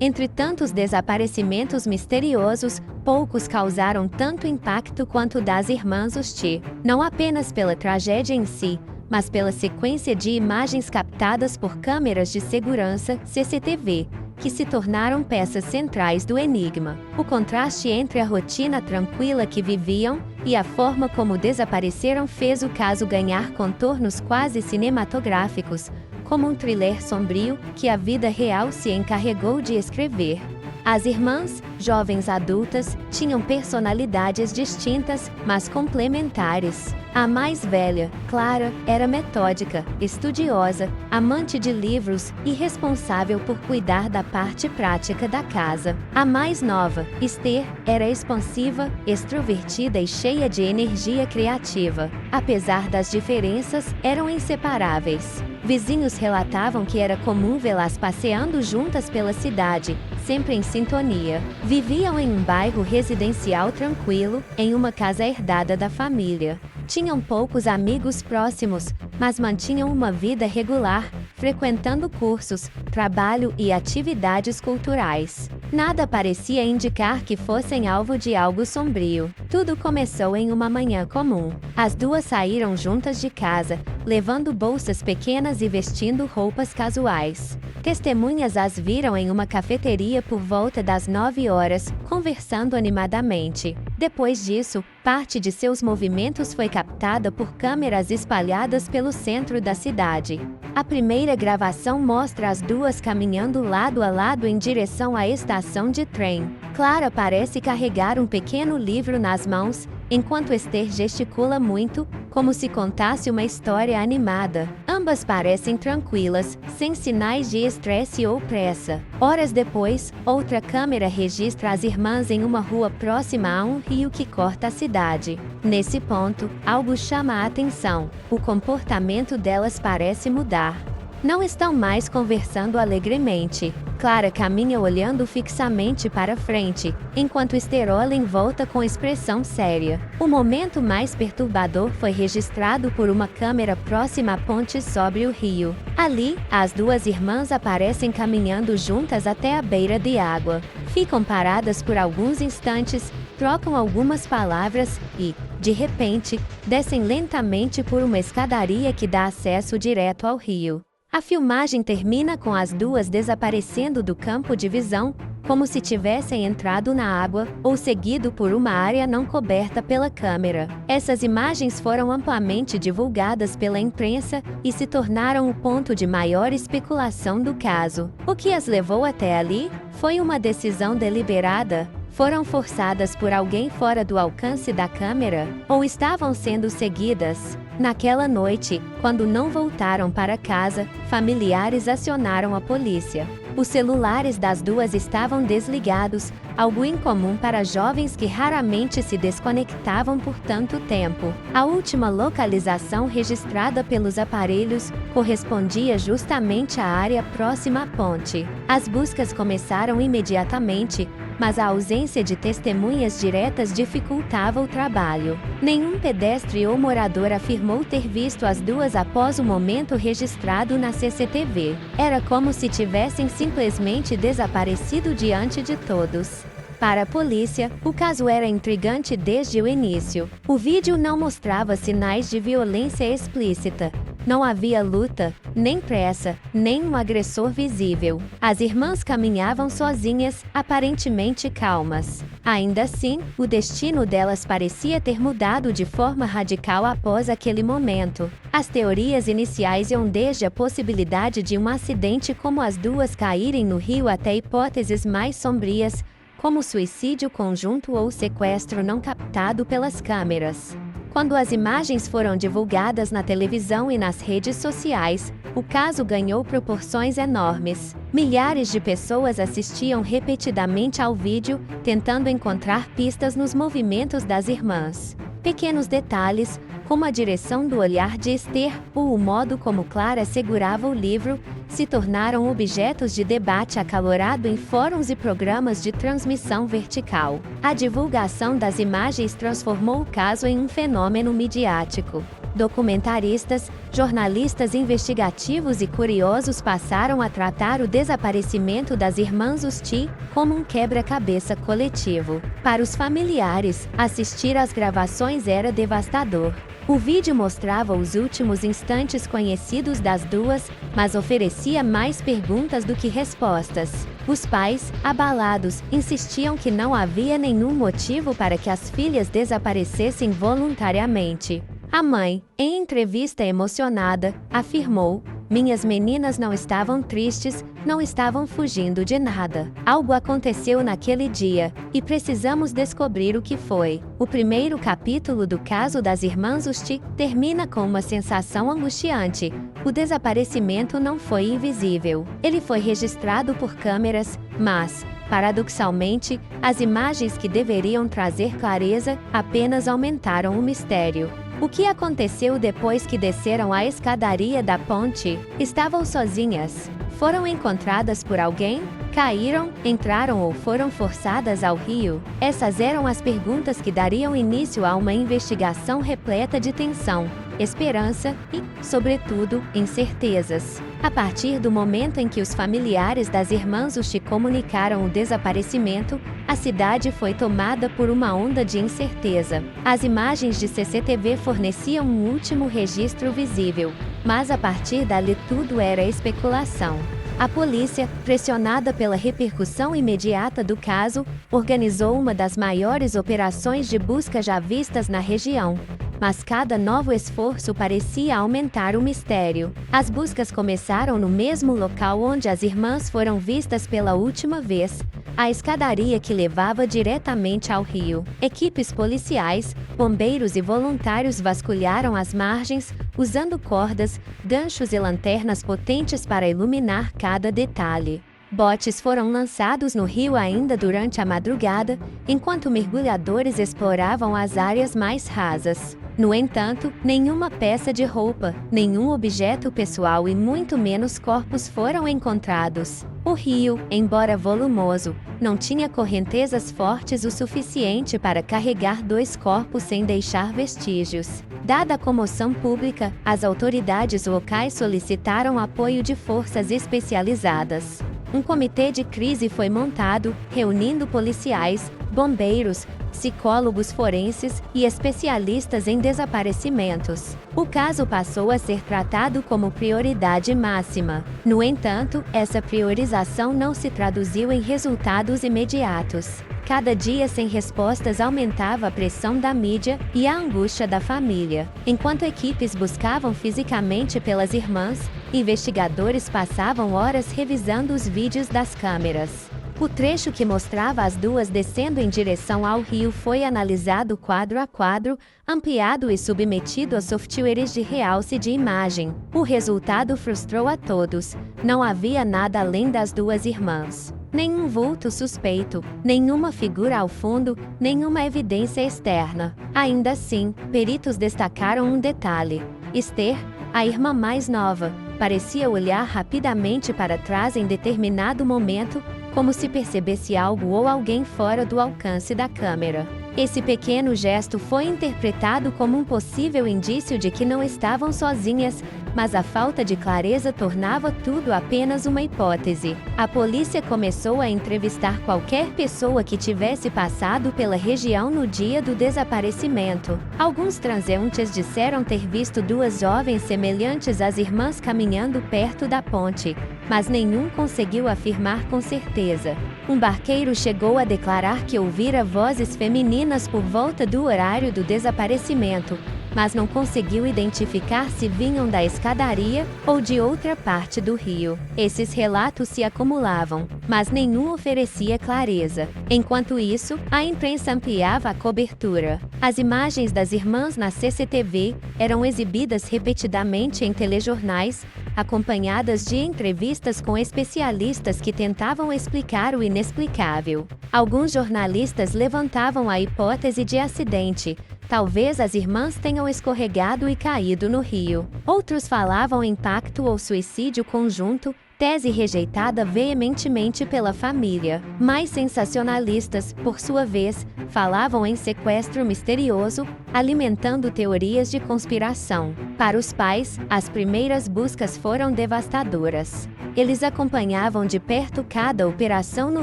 Entre tantos desaparecimentos misteriosos, poucos causaram tanto impacto quanto o das irmãs Usti, não apenas pela tragédia em si, mas pela sequência de imagens captadas por câmeras de segurança (CCTV), que se tornaram peças centrais do enigma. O contraste entre a rotina tranquila que viviam e a forma como desapareceram fez o caso ganhar contornos quase cinematográficos, como um thriller sombrio que a vida real se encarregou de escrever. As irmãs, jovens adultas, tinham personalidades distintas, mas complementares. A mais velha, Clara, era metódica, estudiosa, amante de livros e responsável por cuidar da parte prática da casa. A mais nova, Esther, era expansiva, extrovertida e cheia de energia criativa. Apesar das diferenças, eram inseparáveis. Vizinhos relatavam que era comum vê-las passeando juntas pela cidade, sempre em sintonia. Viviam em um bairro residencial tranquilo, em uma casa herdada da família. Tinham poucos amigos próximos, mas mantinham uma vida regular, frequentando cursos, trabalho e atividades culturais. Nada parecia indicar que fossem alvo de algo sombrio. Tudo começou em uma manhã comum. As duas saíram juntas de casa, levando bolsas pequenas e vestindo roupas casuais. Testemunhas as viram em uma cafeteria por volta das 9 horas, conversando animadamente. Depois disso, parte de seus movimentos foi captada por câmeras espalhadas pelo centro da cidade. A primeira gravação mostra as duas caminhando lado a lado em direção à estação de trem. Clara parece carregar um pequeno livro nas mãos, enquanto Esther gesticula muito, como se contasse uma história animada. Ambas parecem tranquilas, sem sinais de estresse ou pressa. Horas depois, outra câmera registra as irmãs em uma rua próxima a um rio que corta a cidade. Nesse ponto, algo chama a atenção. O comportamento delas parece mudar. Não estão mais conversando alegremente. Clara caminha olhando fixamente para frente, enquanto Esther olha em volta com expressão séria. O momento mais perturbador foi registrado por uma câmera próxima à ponte sobre o rio. Ali, as duas irmãs aparecem caminhando juntas até a beira de água. Ficam paradas por alguns instantes, trocam algumas palavras e, de repente, descem lentamente por uma escadaria que dá acesso direto ao rio. A filmagem termina com as duas desaparecendo do campo de visão, como se tivessem entrado na água ou seguido por uma área não coberta pela câmera. Essas imagens foram amplamente divulgadas pela imprensa e se tornaram o ponto de maior especulação do caso. O que as levou até ali? Foi uma decisão deliberada? Foram forçadas por alguém fora do alcance da câmera? Ou estavam sendo seguidas? Naquela noite, quando não voltaram para casa, familiares acionaram a polícia. Os celulares das duas estavam desligados, algo incomum para jovens que raramente se desconectavam por tanto tempo. A última localização registrada pelos aparelhos correspondia justamente à área próxima à ponte. As buscas começaram imediatamente, mas a ausência de testemunhas diretas dificultava o trabalho. Nenhum pedestre ou morador afirmou ter visto as duas após o momento registrado na CCTV. Era como se tivessem simplesmente desaparecido diante de todos. Para a polícia, o caso era intrigante desde o início. O vídeo não mostrava sinais de violência explícita. Não havia luta, nem pressa, nem um agressor visível. As irmãs caminhavam sozinhas, aparentemente calmas. Ainda assim, o destino delas parecia ter mudado de forma radical após aquele momento. As teorias iniciais iam desde a possibilidade de um acidente como as duas caírem no rio até hipóteses mais sombrias, como suicídio conjunto ou sequestro não captado pelas câmeras. Quando as imagens foram divulgadas na televisão e nas redes sociais, o caso ganhou proporções enormes. Milhares de pessoas assistiam repetidamente ao vídeo, tentando encontrar pistas nos movimentos das irmãs. Pequenos detalhes, como a direção do olhar de Esther ou o modo como Clara segurava o livro, se tornaram objetos de debate acalorado em fóruns e programas de transmissão vertical. A divulgação das imagens transformou o caso em um fenômeno midiático. Documentaristas, jornalistas investigativos e curiosos passaram a tratar o desaparecimento das irmãs Usti como um quebra-cabeça coletivo. Para os familiares, assistir às gravações era devastador. O vídeo mostrava os últimos instantes conhecidos das duas, mas oferecia mais perguntas do que respostas. Os pais, abalados, insistiam que não havia nenhum motivo para que as filhas desaparecessem voluntariamente. A mãe, em entrevista emocionada, afirmou: "Minhas meninas não estavam tristes, não estavam fugindo de nada. Algo aconteceu naquele dia, e precisamos descobrir o que foi." O primeiro capítulo do caso das irmãs Usti termina com uma sensação angustiante. O desaparecimento não foi invisível. Ele foi registrado por câmeras, mas, paradoxalmente, as imagens que deveriam trazer clareza apenas aumentaram o mistério. O que aconteceu depois que desceram a escadaria da ponte? Estavam sozinhas? Foram encontradas por alguém? Caíram, entraram ou foram forçadas ao rio? Essas eram as perguntas que dariam início a uma investigação repleta de tensão, esperança e, sobretudo, incertezas. A partir do momento em que os familiares das irmãs Usti comunicaram o desaparecimento, a cidade foi tomada por uma onda de incerteza. As imagens de CCTV forneciam um último registro visível, mas a partir dali tudo era especulação. A polícia, pressionada pela repercussão imediata do caso, organizou uma das maiores operações de busca já vistas na região. Mas cada novo esforço parecia aumentar o mistério. As buscas começaram no mesmo local onde as irmãs foram vistas pela última vez, a escadaria que levava diretamente ao rio. Equipes policiais, bombeiros e voluntários vasculharam as margens, usando cordas, ganchos e lanternas potentes para iluminar cada detalhe. Botes foram lançados no rio ainda durante a madrugada, enquanto mergulhadores exploravam as áreas mais rasas. No entanto, nenhuma peça de roupa, nenhum objeto pessoal e muito menos corpos foram encontrados. O rio, embora volumoso, não tinha correntezas fortes o suficiente para carregar dois corpos sem deixar vestígios. Dada a comoção pública, as autoridades locais solicitaram apoio de forças especializadas. Um comitê de crise foi montado, reunindo policiais, bombeiros, psicólogos forenses e especialistas em desaparecimentos. O caso passou a ser tratado como prioridade máxima. No entanto, essa priorização não se traduziu em resultados imediatos. Cada dia sem respostas aumentava a pressão da mídia e a angústia da família. Enquanto equipes buscavam fisicamente pelas irmãs, investigadores passavam horas revisando os vídeos das câmeras. O trecho que mostrava as duas descendo em direção ao rio foi analisado quadro a quadro, ampliado e submetido a softwares de realce de imagem. O resultado frustrou a todos. Não havia nada além das duas irmãs. Nenhum vulto suspeito, nenhuma figura ao fundo, nenhuma evidência externa. Ainda assim, peritos destacaram um detalhe. Esther, a irmã mais nova, parecia olhar rapidamente para trás em determinado momento, como se percebesse algo ou alguém fora do alcance da câmera. Esse pequeno gesto foi interpretado como um possível indício de que não estavam sozinhas, mas a falta de clareza tornava tudo apenas uma hipótese. A polícia começou a entrevistar qualquer pessoa que tivesse passado pela região no dia do desaparecimento. Alguns transeuntes disseram ter visto duas jovens semelhantes às irmãs caminhando perto da ponte, mas nenhum conseguiu afirmar com certeza. Um barqueiro chegou a declarar que ouvira vozes femininas por volta do horário do desaparecimento, mas não conseguiu identificar se vinham da escadaria ou de outra parte do rio. Esses relatos se acumulavam, mas nenhum oferecia clareza. Enquanto isso, a imprensa ampliava a cobertura. As imagens das irmãs na CCTV eram exibidas repetidamente em telejornais, acompanhadas de entrevistas com especialistas que tentavam explicar o inexplicável. Alguns jornalistas levantavam a hipótese de acidente, talvez as irmãs tenham escorregado e caído no rio. Outros falavam em pacto ou suicídio conjunto, tese rejeitada veementemente pela família. Mais sensacionalistas, por sua vez, falavam em sequestro misterioso, alimentando teorias de conspiração. Para os pais, as primeiras buscas foram devastadoras. Eles acompanhavam de perto cada operação no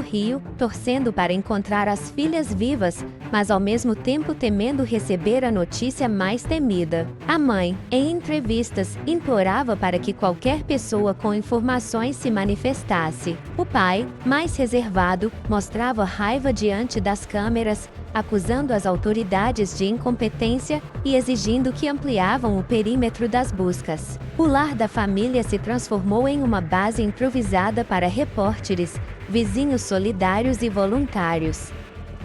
rio, torcendo para encontrar as filhas vivas, mas ao mesmo tempo temendo receber a notícia mais temida. A mãe, em entrevistas, implorava para que qualquer pessoa com informações se manifestasse. O pai, mais reservado, mostrava raiva diante das câmeras, acusando as autoridades de incompetência e exigindo que ampliavam o perímetro das buscas. O lar da família se transformou em uma base improvisada para repórteres, vizinhos solidários e voluntários.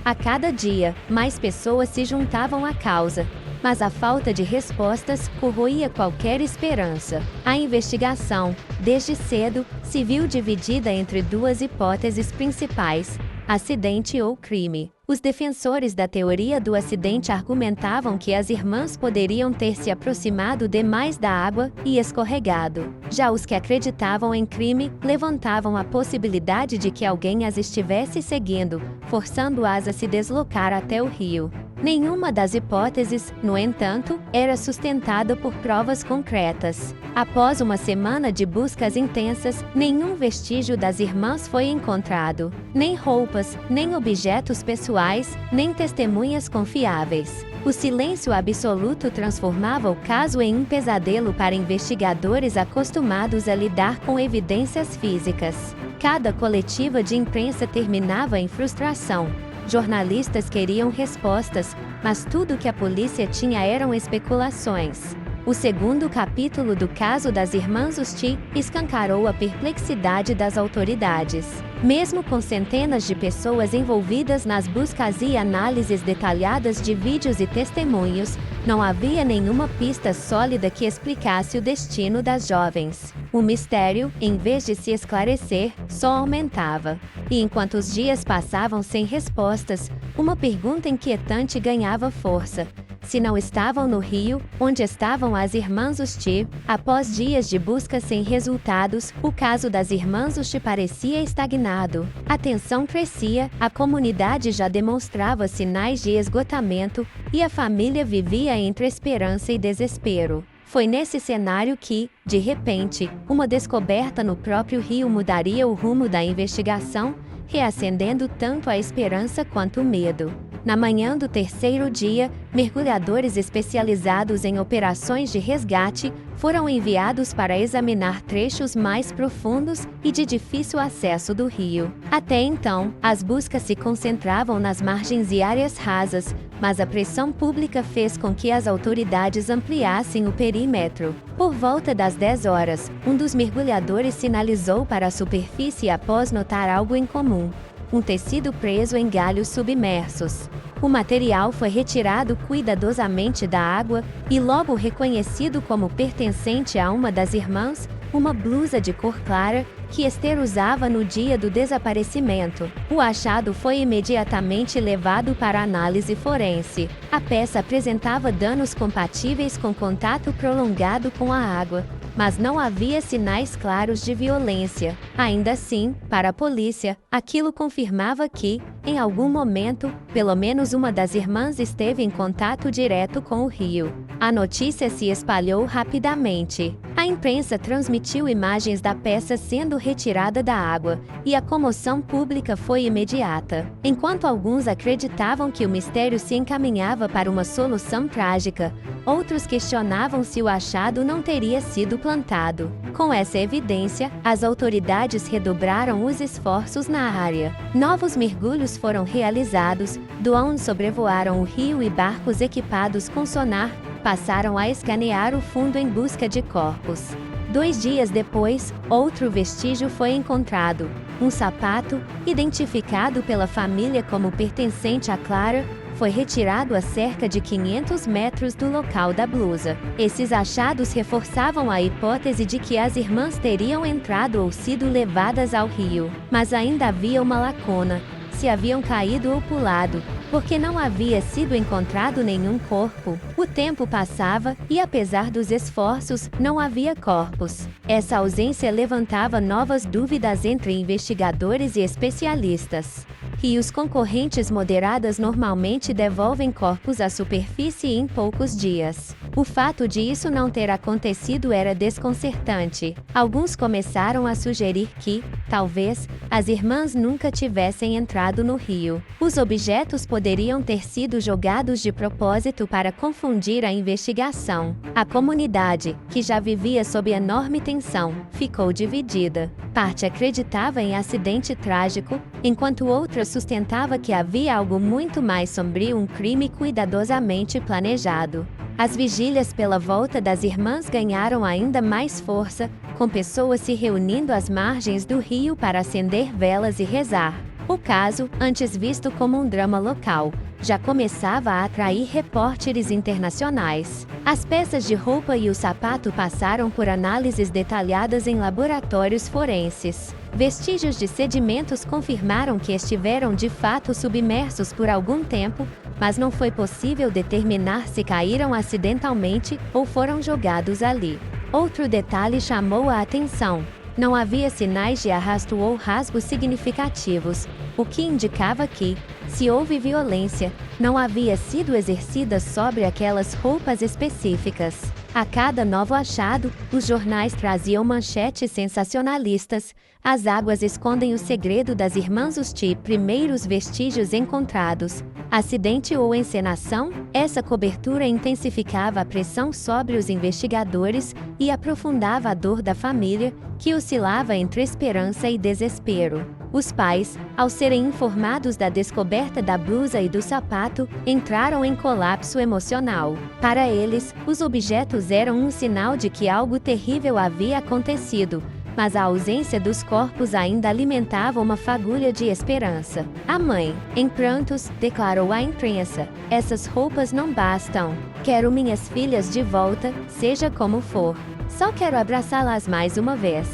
A cada dia, mais pessoas se juntavam à causa, mas a falta de respostas corroía qualquer esperança. A investigação, desde cedo, se viu dividida entre duas hipóteses principais: acidente ou crime. Os defensores da teoria do acidente argumentavam que as irmãs poderiam ter se aproximado demais da água e escorregado. Já os que acreditavam em crime levantavam a possibilidade de que alguém as estivesse seguindo, forçando-as a se deslocar até o rio. Nenhuma das hipóteses, no entanto, era sustentada por provas concretas. Após uma semana de buscas intensas, nenhum vestígio das irmãs foi encontrado. Nem roupas, nem objetos pessoais, nem testemunhas confiáveis. O silêncio absoluto transformava o caso em um pesadelo para investigadores acostumados a lidar com evidências físicas. Cada coletiva de imprensa terminava em frustração. Jornalistas queriam respostas, mas tudo que a polícia tinha eram especulações. O segundo capítulo do caso das irmãs Usti escancarou a perplexidade das autoridades. Mesmo com centenas de pessoas envolvidas nas buscas e análises detalhadas de vídeos e testemunhos, não havia nenhuma pista sólida que explicasse o destino das jovens. O mistério, em vez de se esclarecer, só aumentava. E enquanto os dias passavam sem respostas, uma pergunta inquietante ganhava força: se não estavam no rio, onde estavam as irmãs Usti? Após dias de busca sem resultados, o caso das irmãs Usti parecia estagnado. A tensão crescia, a comunidade já demonstrava sinais de esgotamento, e a família vivia entre esperança e desespero. Foi nesse cenário que, de repente, uma descoberta no próprio rio mudaria o rumo da investigação, reacendendo tanto a esperança quanto o medo. Na manhã do terceiro dia, mergulhadores especializados em operações de resgate foram enviados para examinar trechos mais profundos e de difícil acesso do rio. Até então, as buscas se concentravam nas margens e áreas rasas, mas a pressão pública fez com que as autoridades ampliassem o perímetro. Por volta das 10 horas, um dos mergulhadores sinalizou para a superfície após notar algo incomum: um tecido preso em galhos submersos. O material foi retirado cuidadosamente da água e logo reconhecido como pertencente a uma das irmãs, uma blusa de cor clara que Esther usava no dia do desaparecimento. O achado foi imediatamente levado para análise forense. A peça apresentava danos compatíveis com contato prolongado com a água, mas não havia sinais claros de violência. Ainda assim, para a polícia, aquilo confirmava que, em algum momento, pelo menos uma das irmãs esteve em contato direto com o rio. A notícia se espalhou rapidamente. A imprensa transmitiu imagens da peça sendo retirada da água, e a comoção pública foi imediata. Enquanto alguns acreditavam que o mistério se encaminhava para uma solução trágica, outros questionavam se o achado não teria sido plantado. Com essa evidência, as autoridades redobraram os esforços na área. Novos mergulhos foram realizados, drones sobrevoaram o rio e barcos equipados com sonar passaram a escanear o fundo em busca de corpos. 2 dias depois, outro vestígio foi encontrado: um sapato, identificado pela família como pertencente a Clara, foi retirado a cerca de 500 metros do local da blusa. Esses achados reforçavam a hipótese de que as irmãs teriam entrado ou sido levadas ao rio. Mas ainda havia uma lacuna: se haviam caído ou pulado, porque não havia sido encontrado nenhum corpo. O tempo passava e, apesar dos esforços, não havia corpos. Essa ausência levantava novas dúvidas entre investigadores e especialistas. Rios com correntes moderadas normalmente devolvem corpos à superfície em poucos dias. O fato de isso não ter acontecido era desconcertante. Alguns começaram a sugerir que, talvez, as irmãs nunca tivessem entrado no rio. Os objetos poderiam ter sido jogados de propósito para confundir a investigação. A comunidade, que já vivia sob enorme tensão, ficou dividida. Parte acreditava em acidente trágico, enquanto outra sustentava que havia algo muito mais sombrio, um crime cuidadosamente planejado. As vigílias pela volta das irmãs ganharam ainda mais força, com pessoas se reunindo às margens do rio para acender velas e rezar. O caso, antes visto como um drama local, já começava a atrair repórteres internacionais. As peças de roupa e o sapato passaram por análises detalhadas em laboratórios forenses. Vestígios de sedimentos confirmaram que estiveram de fato submersos por algum tempo, mas não foi possível determinar se caíram acidentalmente ou foram jogados ali. Outro detalhe chamou a atenção. Não havia sinais de arrasto ou rasgos significativos, o que indicava que, se houve violência, não havia sido exercida sobre aquelas roupas específicas. A cada novo achado, os jornais traziam manchetes sensacionalistas. As águas escondem o segredo das irmãs Usti, primeiros vestígios encontrados. Acidente ou encenação? Essa cobertura intensificava a pressão sobre os investigadores e aprofundava a dor da família, que oscilava entre esperança e desespero. Os pais, ao serem informados da descoberta da blusa e do sapato, entraram em colapso emocional. Para eles, os objetos eram um sinal de que algo terrível havia acontecido, mas a ausência dos corpos ainda alimentava uma fagulha de esperança. A mãe, em prantos, declarou à imprensa: "Essas roupas não bastam. Quero minhas filhas de volta, seja como for. Só quero abraçá-las mais uma vez."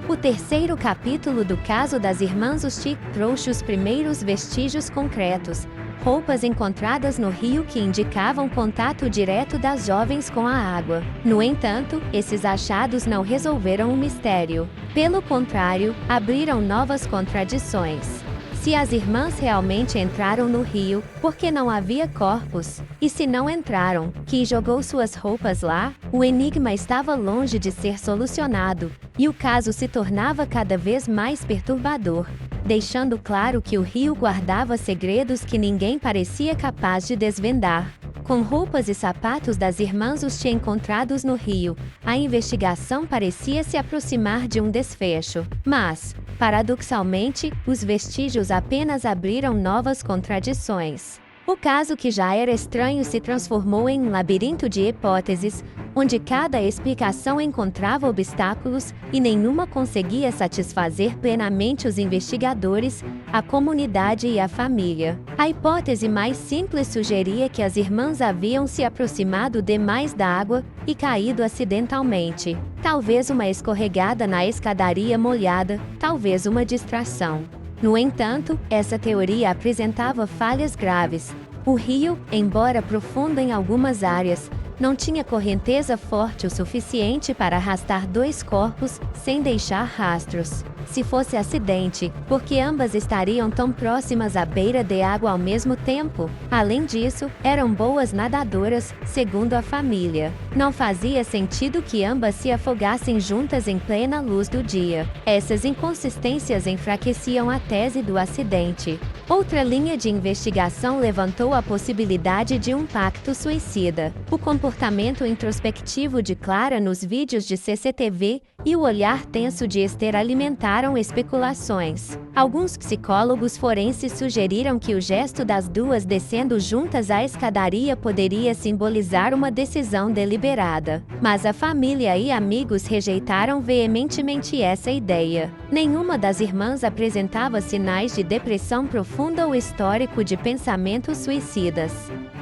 O terceiro capítulo do caso das irmãs Usti trouxe os primeiros vestígios concretos, roupas encontradas no rio que indicavam contato direto das jovens com a água. No entanto, esses achados não resolveram o mistério. Pelo contrário, abriram novas contradições. Se as irmãs realmente entraram no rio, por que não havia corpos? E se não entraram, quem jogou suas roupas lá? O enigma estava longe de ser solucionado, e o caso se tornava cada vez mais perturbador, deixando claro que o rio guardava segredos que ninguém parecia capaz de desvendar. Com roupas e sapatos das irmãs Usti encontrados no rio, a investigação parecia se aproximar de um desfecho. Mas, paradoxalmente, os vestígios apenas abriram novas contradições. O caso, que já era estranho, se transformou em um labirinto de hipóteses, onde cada explicação encontrava obstáculos e nenhuma conseguia satisfazer plenamente os investigadores, a comunidade e a família. A hipótese mais simples sugeria que as irmãs haviam se aproximado demais da água e caído acidentalmente. Talvez uma escorregada na escadaria molhada, talvez uma distração. No entanto, essa teoria apresentava falhas graves. O rio, embora profundo em algumas áreas, não tinha correnteza forte o suficiente para arrastar dois corpos sem deixar rastros. Se fosse acidente, por que ambas estariam tão próximas à beira de água ao mesmo tempo? Além disso, eram boas nadadoras, segundo a família. Não fazia sentido que ambas se afogassem juntas em plena luz do dia. Essas inconsistências enfraqueciam a tese do acidente. Outra linha de investigação levantou a possibilidade de um pacto suicida. O comportamento introspectivo de Clara nos vídeos de CCTV e o olhar tenso de Esther alimentaram especulações. Alguns psicólogos forenses sugeriram que o gesto das duas descendo juntas a escadaria poderia simbolizar uma decisão deliberada. Mas a família e amigos rejeitaram veementemente essa ideia. Nenhuma das irmãs apresentava sinais de depressão profunda ou histórico de pensamentos suicidas.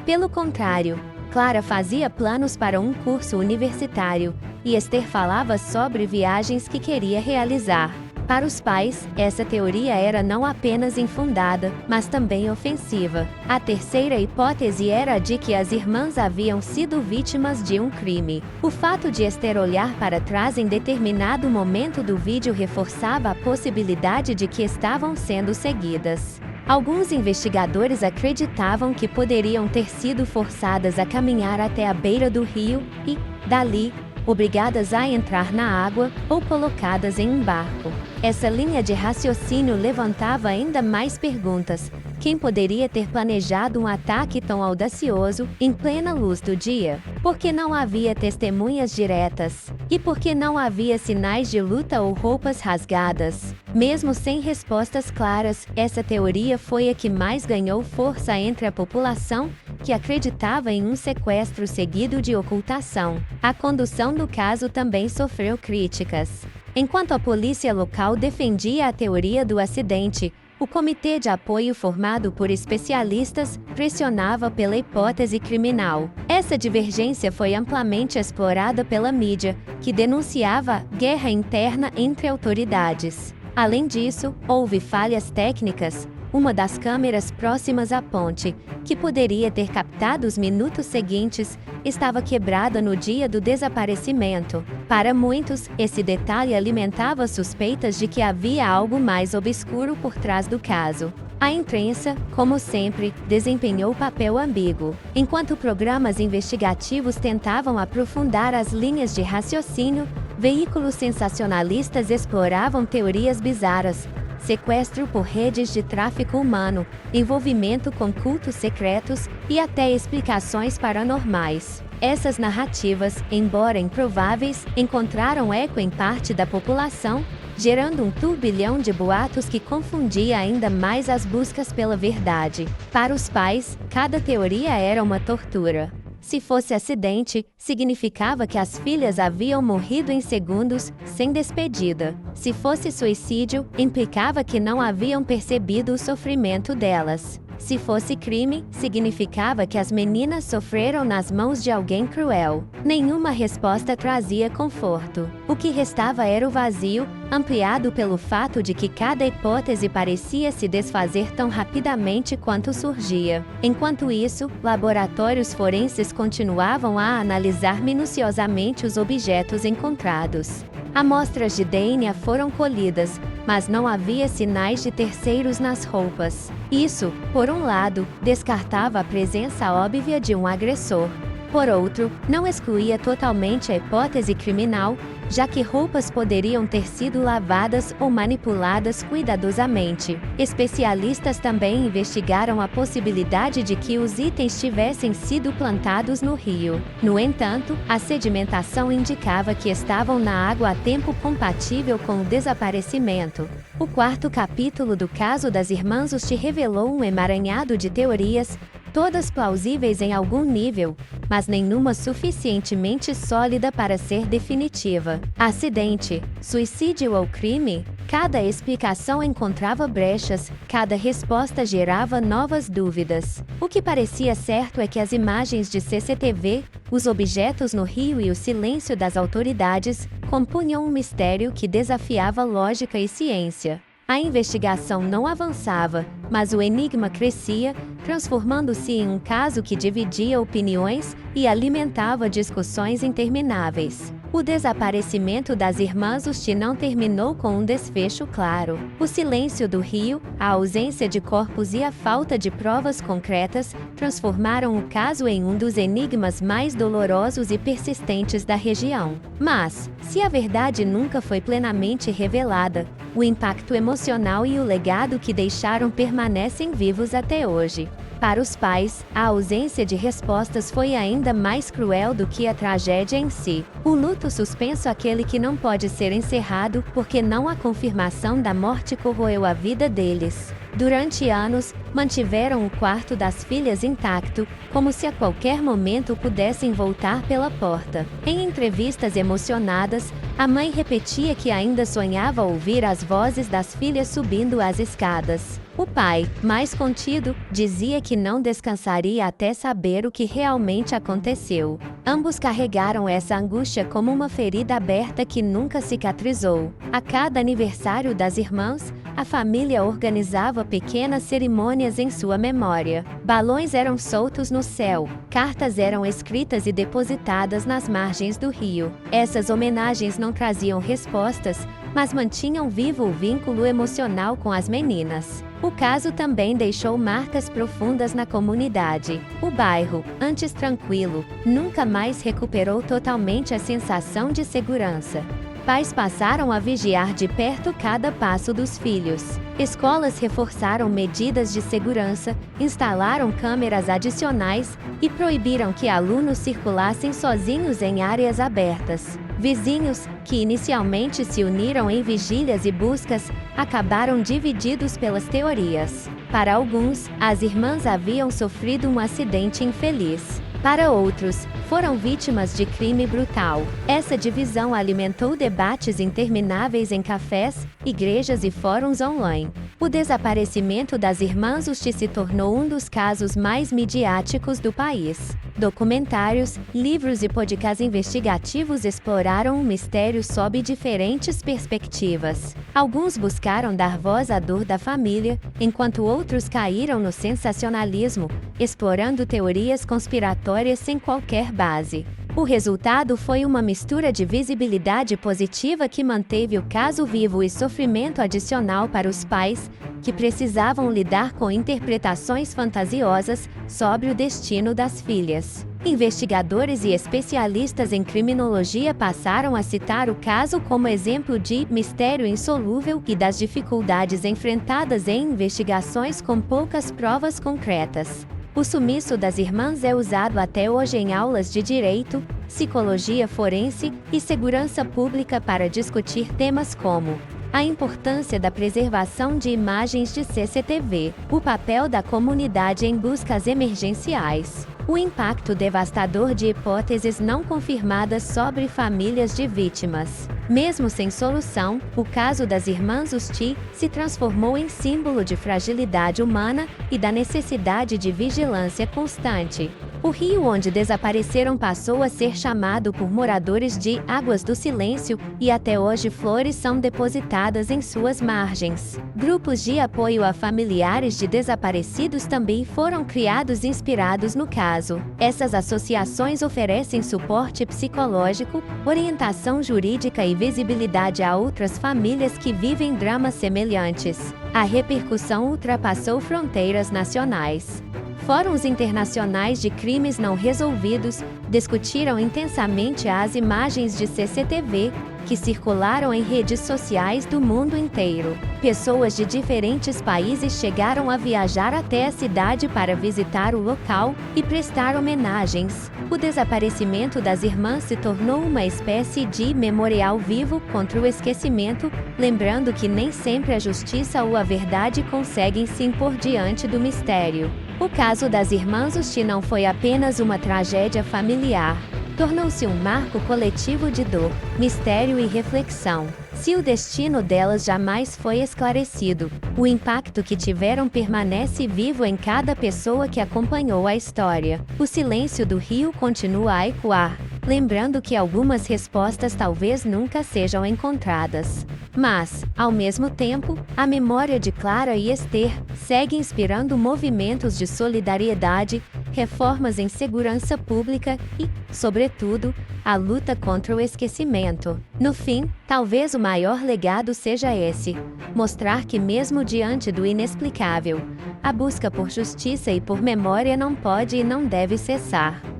Pelo contrário, Clara fazia planos para um curso universitário, e Esther falava sobre viagens que queria realizar. Para os pais, essa teoria era não apenas infundada, mas também ofensiva. A terceira hipótese era a de que as irmãs haviam sido vítimas de um crime. O fato de Esther olhar para trás em determinado momento do vídeo reforçava a possibilidade de que estavam sendo seguidas. Alguns investigadores acreditavam que poderiam ter sido forçadas a caminhar até a beira do rio e, dali, obrigadas a entrar na água ou colocadas em um barco. Essa linha de raciocínio levantava ainda mais perguntas. Quem poderia ter planejado um ataque tão audacioso em plena luz do dia? Por que não havia testemunhas diretas? E por que não havia sinais de luta ou roupas rasgadas? Mesmo sem respostas claras, essa teoria foi a que mais ganhou força entre a população, que acreditava em um sequestro seguido de ocultação. A condução do caso também sofreu críticas. Enquanto a polícia local defendia a teoria do acidente, o comitê de apoio formado por especialistas pressionava pela hipótese criminal. Essa divergência foi amplamente explorada pela mídia, que denunciava guerra interna entre autoridades. Além disso, houve falhas técnicas. Uma das câmeras próximas à ponte, que poderia ter captado os minutos seguintes, estava quebrada no dia do desaparecimento. Para muitos, esse detalhe alimentava suspeitas de que havia algo mais obscuro por trás do caso. A imprensa, como sempre, desempenhou papel ambíguo. Enquanto programas investigativos tentavam aprofundar as linhas de raciocínio, veículos sensacionalistas exploravam teorias bizarras. Sequestro por redes de tráfico humano, envolvimento com cultos secretos e até explicações paranormais. Essas narrativas, embora improváveis, encontraram eco em parte da população, gerando um turbilhão de boatos que confundia ainda mais as buscas pela verdade. Para os pais, cada teoria era uma tortura. Se fosse acidente, significava que as filhas haviam morrido em segundos, sem despedida. Se fosse suicídio, implicava que não haviam percebido o sofrimento delas. Se fosse crime, significava que as meninas sofreram nas mãos de alguém cruel. Nenhuma resposta trazia conforto. O que restava era o vazio, ampliado pelo fato de que cada hipótese parecia se desfazer tão rapidamente quanto surgia. Enquanto isso, laboratórios forenses continuavam a analisar minuciosamente os objetos encontrados. Amostras de DNA foram colhidas, mas não havia sinais de terceiros nas roupas. Isso, por um lado, descartava a presença óbvia de um agressor. Por outro, não excluía totalmente a hipótese criminal, já que roupas poderiam ter sido lavadas ou manipuladas cuidadosamente. Especialistas também investigaram a possibilidade de que os itens tivessem sido plantados no rio. No entanto, a sedimentação indicava que estavam na água a tempo compatível com o desaparecimento. O quarto capítulo do caso das irmãs Usti revelou um emaranhado de teorias, todas plausíveis em algum nível, mas nenhuma suficientemente sólida para ser definitiva. Acidente, suicídio ou crime? Cada explicação encontrava brechas, cada resposta gerava novas dúvidas. O que parecia certo é que as imagens de CCTV, os objetos no rio e o silêncio das autoridades compunham um mistério que desafiava lógica e ciência. A investigação não avançava, mas o enigma crescia, transformando-se em um caso que dividia opiniões e alimentava discussões intermináveis. O desaparecimento das irmãs Usti não terminou com um desfecho claro. O silêncio do rio, a ausência de corpos e a falta de provas concretas transformaram o caso em um dos enigmas mais dolorosos e persistentes da região. Mas, se a verdade nunca foi plenamente revelada, o impacto emocional e o legado que deixaram permanecem vivos até hoje. Para os pais, a ausência de respostas foi ainda mais cruel do que a tragédia em si. O luto suspenso, aquele que não pode ser encerrado porque não há confirmação da morte, corroeu a vida deles. Durante anos, mantiveram o quarto das filhas intacto, como se a qualquer momento pudessem voltar pela porta. Em entrevistas emocionadas, a mãe repetia que ainda sonhava ouvir as vozes das filhas subindo as escadas. O pai, mais contido, dizia que não descansaria até saber o que realmente aconteceu. Ambos carregaram essa angústia como uma ferida aberta que nunca cicatrizou. A cada aniversário das irmãs, a família organizava pequenas cerimônias em sua memória. Balões eram soltos no céu, cartas eram escritas e depositadas nas margens do rio. Essas homenagens não traziam respostas, mas mantinham vivo o vínculo emocional com as meninas. O caso também deixou marcas profundas na comunidade. O bairro, antes tranquilo, nunca mais recuperou totalmente a sensação de segurança. Pais passaram a vigiar de perto cada passo dos filhos. Escolas reforçaram medidas de segurança, instalaram câmeras adicionais e proibiram que alunos circulassem sozinhos em áreas abertas. Vizinhos, que inicialmente se uniram em vigílias e buscas, acabaram divididos pelas teorias. Para alguns, as irmãs haviam sofrido um acidente infeliz. Para outros, foram vítimas de crime brutal. Essa divisão alimentou debates intermináveis em cafés, igrejas e fóruns online. O desaparecimento das irmãs Usti se tornou um dos casos mais midiáticos do país. Documentários, livros e podcasts investigativos exploraram o mistério sob diferentes perspectivas. Alguns buscaram dar voz à dor da família, enquanto outros caíram no sensacionalismo, explorando teorias conspiratórias sem qualquer base. O resultado foi uma mistura de visibilidade positiva que manteve o caso vivo e sofrimento adicional para os pais, que precisavam lidar com interpretações fantasiosas sobre o destino das filhas. Investigadores e especialistas em criminologia passaram a citar o caso como exemplo de mistério insolúvel e das dificuldades enfrentadas em investigações com poucas provas concretas. O sumiço das irmãs é usado até hoje em aulas de direito, psicologia forense e segurança pública para discutir temas como a importância da preservação de imagens de CCTV, o papel da comunidade em buscas emergenciais, o impacto devastador de hipóteses não confirmadas sobre famílias de vítimas. Mesmo sem solução, o caso das irmãs Usti se transformou em símbolo de fragilidade humana e da necessidade de vigilância constante. O rio onde desapareceram passou a ser chamado por moradores de Águas do Silêncio e até hoje flores são depositadas em suas margens. Grupos de apoio a familiares de desaparecidos também foram criados inspirados no caso. Essas associações oferecem suporte psicológico, orientação jurídica e visibilidade a outras famílias que vivem dramas semelhantes. A repercussão ultrapassou fronteiras nacionais. Fóruns internacionais de crimes não resolvidos discutiram intensamente as imagens de CCTV que circularam em redes sociais do mundo inteiro. Pessoas de diferentes países chegaram a viajar até a cidade para visitar o local e prestar homenagens. O desaparecimento das irmãs se tornou uma espécie de memorial vivo contra o esquecimento, lembrando que nem sempre a justiça ou a verdade conseguem se impor diante do mistério. O caso das irmãs Usti não foi apenas uma tragédia familiar. Tornou-se um marco coletivo de dor, mistério e reflexão. Se o destino delas jamais foi esclarecido, o impacto que tiveram permanece vivo em cada pessoa que acompanhou a história. O silêncio do rio continua a ecoar, lembrando que algumas respostas talvez nunca sejam encontradas. Mas, ao mesmo tempo, a memória de Clara e Esther segue inspirando movimentos de solidariedade, reformas em segurança pública e, sobretudo, a luta contra o esquecimento. No fim, talvez o maior legado seja esse: mostrar que mesmo diante do inexplicável, a busca por justiça e por memória não pode e não deve cessar.